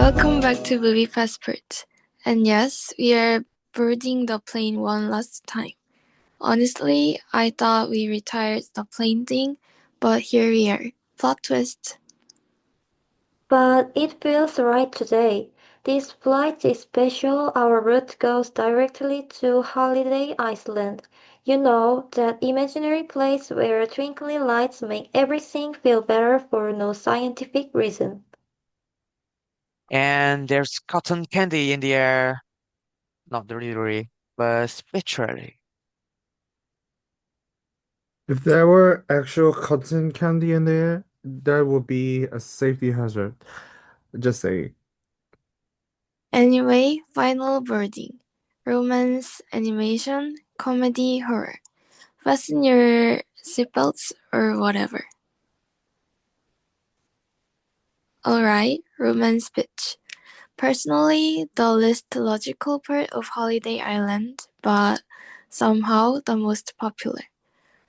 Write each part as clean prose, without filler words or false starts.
Welcome back to Movie Passport. And yes, we are boarding the plane one last time. Honestly, I thought we retired the plane thing, but here we are. Plot twist. But it feels right today. This flight is special. Our route goes directly to Holiday Island. You know, that imaginary place where twinkling lights make everything feel better for no scientific reason. And there's cotton candy in the air. Not literally, but spiritually. If there were actual cotton candy in there, that would be a safety hazard. Just say. Anyway, final boarding. Romance, animation, comedy, horror. Fasten your seatbelts or whatever. Alright, romance pitch. Personally, the least logical part of Holiday Island, but somehow the most popular.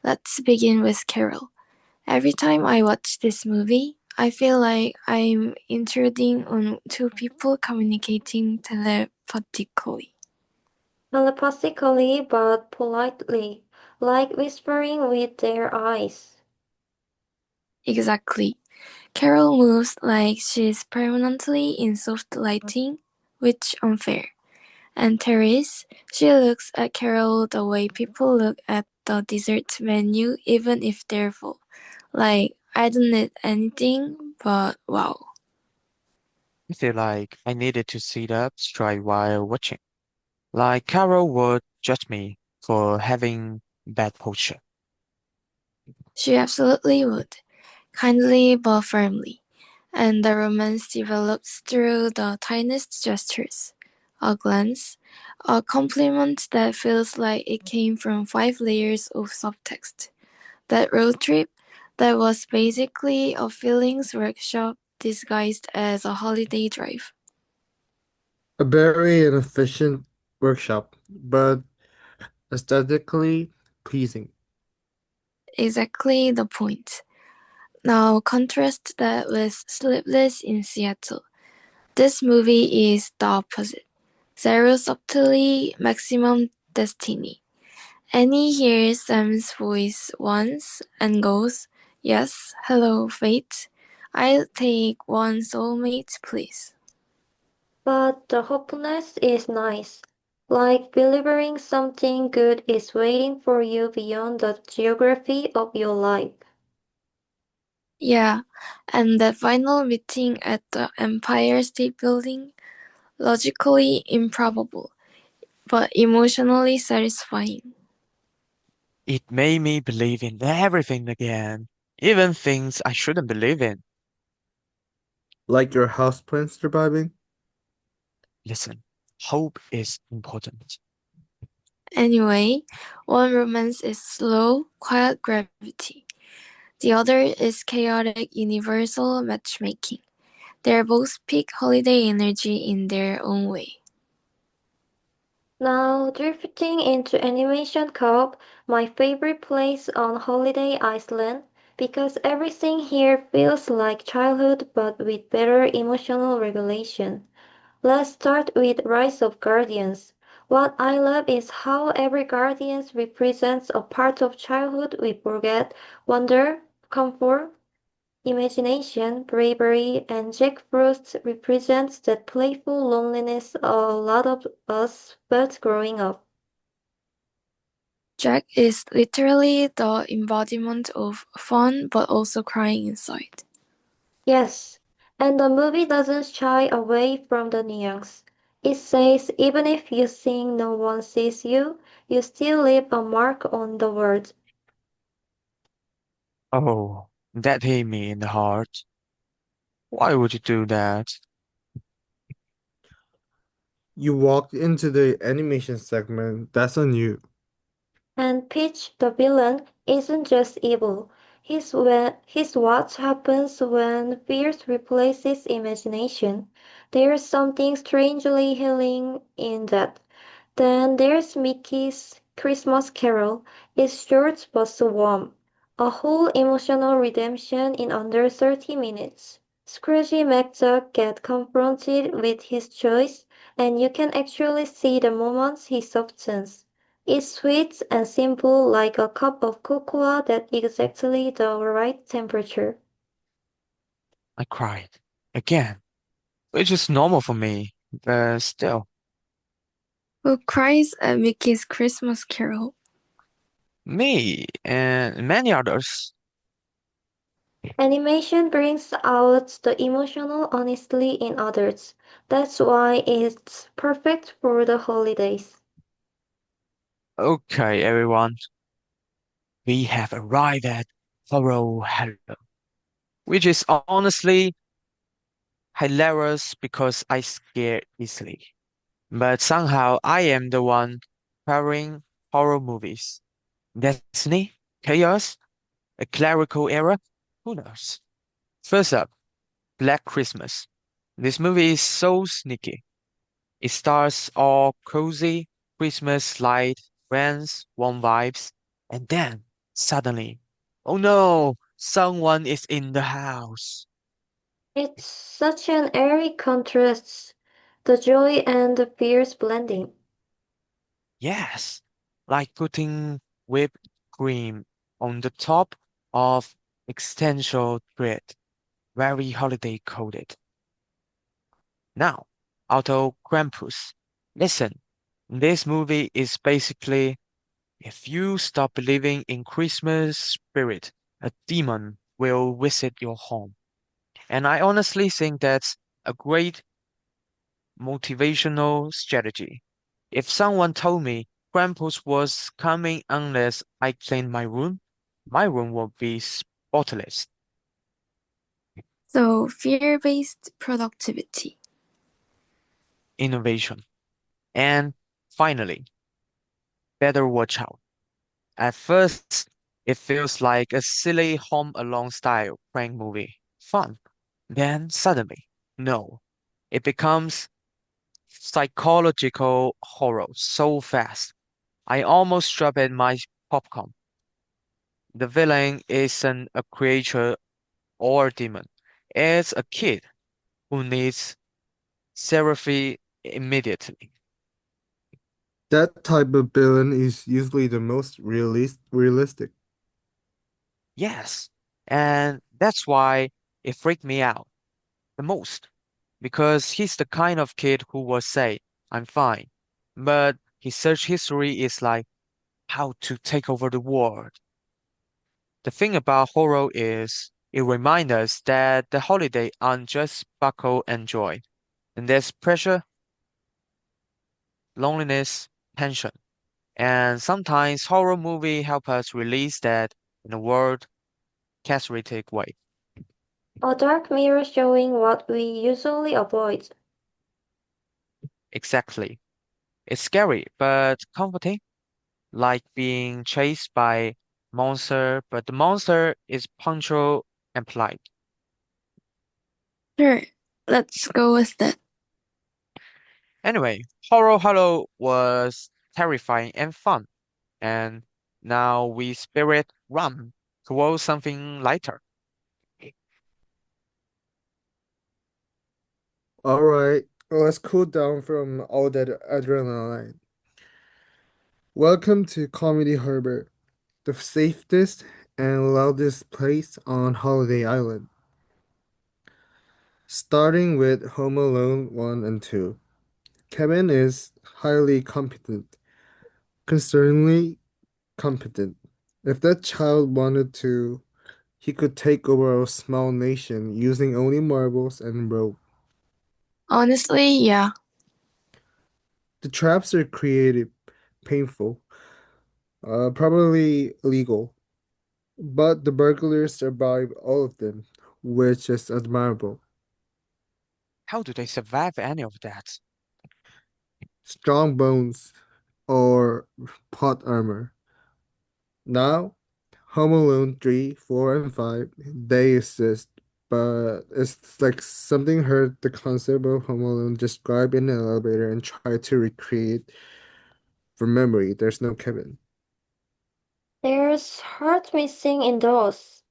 Let's begin with Carol. Every time I watch this movie, I feel like I'm intruding on two people communicating telepathically. Telepathically but politely, like whispering with their eyes. Exactly. Carol moves like she's permanently in soft lighting, which unfair. And Therese, she looks at Carol the way people look at the dessert menu even if they're full. Like, I don't need anything, but wow. I feel like I needed to sit up straight while watching. Like Carol would judge me for having bad posture. She absolutely would. Kindly but firmly. And the romance develops through the tiniest gestures. A glance, a compliment that feels like it came from 5 layers of subtext. That road trip, that was basically a feelings workshop disguised as a holiday drive. A very inefficient workshop, but aesthetically pleasing. Exactly the point. Now contrast that with Sleepless in Seattle. This movie is the opposite. Zero subtlety, maximum destiny. Annie hears Sam's voice once and goes, "Yes, hello, fate. I'll take one soulmate, please." But the hopefulness is nice. Like believing something good is waiting for you beyond the geography of your life. Yeah, and the final meeting at the Empire State Building, logically improbable, but emotionally satisfying. It made me believe in everything again, even things I shouldn't believe in. Like your houseplant surviving. Listen, hope is important. Anyway, one romance is slow, quiet gravity. The other is chaotic, universal matchmaking. They're both peak holiday energy in their own way. Now, drifting into Animation Cove, my favorite place on Holiday Island, because everything here feels like childhood but with better emotional regulation. Let's start with Rise of Guardians. What I love is how every Guardian represents a part of childhood we forget: wonder, comfort, imagination, bravery, and Jack Frost represents that playful loneliness a lot of us felt growing up. Jack is literally the embodiment of fun but also crying inside. Yes, and the movie doesn't shy away from the nuance. It says even if you think no one sees you, you still leave a mark on the world. Oh, that hit me in the heart. Why would you do that? You walked into the animation segment, that's on you. And Peach, the villain, isn't just evil. He's what happens when fear replaces imagination. There's something strangely healing in that. Then there's Mickey's Christmas Carol. It's short but so warm. A whole emotional redemption in under 30 minutes. Scrooge McDuck gets confronted with his choice, and you can actually see the moments he softens. It's sweet and simple like a cup of cocoa that's exactly the right temperature. I cried. Again, which is normal for me, but still. Who cries at Mickey's Christmas Carol? Me and many others. Animation brings out the emotional honesty in others. That's why it's perfect for the holidays. Okay, everyone, we have arrived at Thorough Hello, which is honestly hilarious because I scare easily. But somehow I am the one covering horror movies. Destiny? Chaos? A clerical error? Who knows? First up, Black Christmas. This movie is so sneaky. It starts all cozy, Christmas light, friends, warm vibes, and then suddenly, oh no, someone is in the house. It's such an airy contrast, the joy and the fears blending. Yes, like putting whipped cream on the top of existential dread, very holiday coded. Now, Otto Krampus. Listen, this movie is basically if you stop believing in Christmas spirit, a demon will visit your home. And I honestly think that's a great motivational strategy. If someone told me Krampus was coming unless I cleaned my room would be spotless. So, fear based productivity. Innovation. And finally, better watch out. At first, it feels like a silly Home Alone style prank movie. Fun. Then suddenly, no. It becomes psychological horror so fast. I almost dropped my popcorn. The villain isn't a creature or demon. It's a kid who needs therapy immediately. That type of villain is usually the most realistic. Yes, and that's why it freaked me out the most. Because he's the kind of kid who will say, I'm fine. But his search history is like how to take over the world. The thing about horror is it reminds us that the holiday aren't just sparkle and joy. And there's pressure, loneliness, tension. And sometimes horror movie help us release that in a world cathartic way. A dark mirror showing what we usually avoid. Exactly. It's scary but comforting, like being chased by monster, but the monster is punctual and polite. Sure, let's go with that. Anyway, Horror Hollow was terrifying and fun, and now we spirit run towards something lighter. All right, let's cool down from all that adrenaline. Welcome to Comedy Harbor, the safest and loudest place on Holiday Island. Starting with Home Alone 1 and 2. Kevin is highly competent, concerningly competent. If that child wanted to, he could take over a small nation using only marbles and rope. Honestly, yeah. The traps are creative, painful, probably illegal, but the burglars survive all of them, which is admirable. How do they survive any of that? Strong bones or plot armor. Now, Home Alone 3, 4, and 5, they exist, but it's like something heard the concept of Home Alone described in an elevator and tried to recreate from memory. There's no Kevin. There's heart missing in those.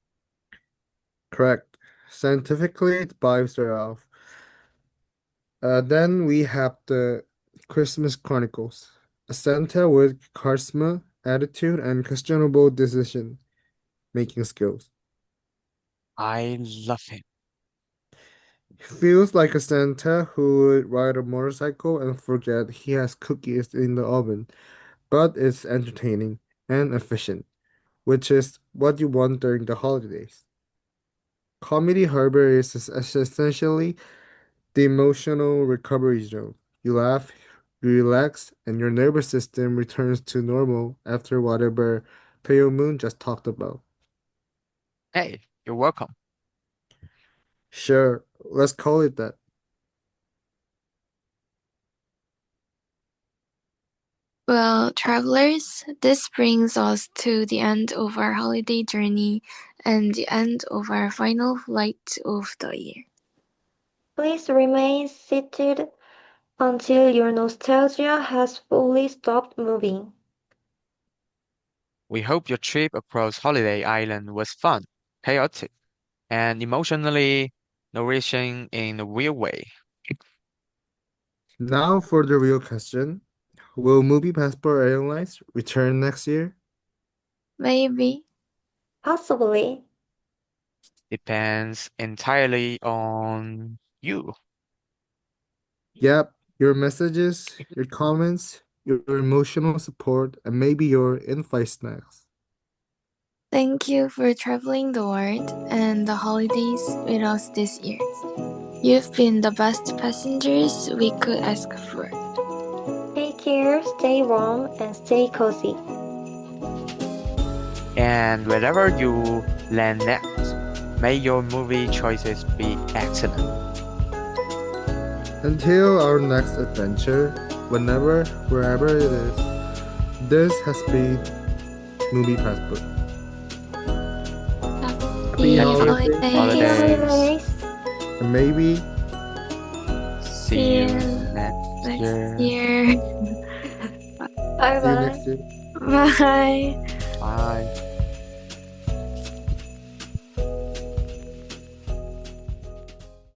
Correct. Scientifically, the vibes are off. Then we have the Christmas Chronicles. A Santa with charisma, attitude, and questionable decision making skills. I love him. He feels like a Santa who would ride a motorcycle and forget he has cookies in the oven, but it's entertaining and efficient, which is what you want during the holidays. Comedy Harbor is essentially the emotional recovery zone. You laugh, you relax, and your nervous system returns to normal after whatever Pale Moon just talked about. Hey, you're welcome. Sure, let's call it that. Well, travelers, this brings us to the end of our holiday journey and the end of our final flight of the year. Please remain seated until your nostalgia has fully stopped moving. We hope your trip across Holiday Island was fun, chaotic, and emotionally nourishing in a real way. Now for the real question. Will Movie Passport Airlines return next year? Maybe. Possibly. Depends entirely on you. Yep, your messages, your comments, your emotional support, and maybe your in-flight snacks. Thank you for traveling the world and the holidays with us this year. You've been the best passengers we could ask for. Take care, stay warm, and stay cozy. And wherever you land next, may your movie choices be excellent. Until our next adventure, whenever, wherever it is, this has been Movie Passport. Happy holidays. Happy holidays. holidays! And maybe See you next next year. year. Bye see you bye. next year. Bye. Bye.